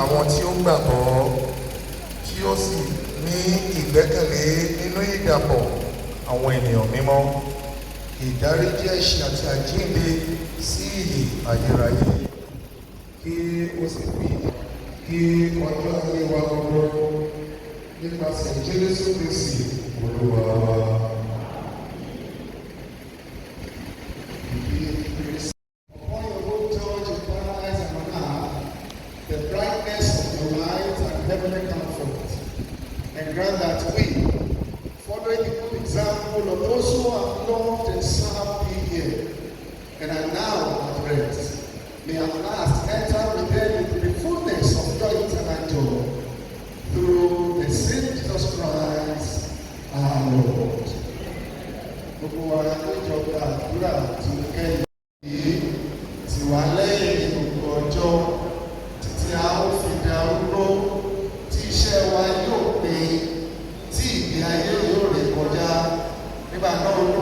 àwọn tí ó gbàgbọ́ tí ó sì ní ìgbẹ́kẹ̀lé nínú ìdàpọ̀ àwọn ènìyàn mímọ́, ìdáríjì ẹ̀ṣẹ̀ àti àjíǹde sí ìyè ayérayé, kí ó sì fi kí ọjọ́ ayé wa gbogbo nípasẹ̀ Jésù Kristi Olúwa wa. And grant that we, following the good example of those who have loved and served thee here, and are now at rest, may at last enter with them into the fullness of your eternal joy, through the same Jesus Christ our Lord. Gbogbo wa níjọba àdúrà tí ó kẹ́yìn yìí ti wà lẹ́yìn gbogbo ọjọ́ títí a ó fi darúgbó tí iṣẹ́ wa yóò pé tí ìgbé ayé yóò ré kọjá nígbà náà.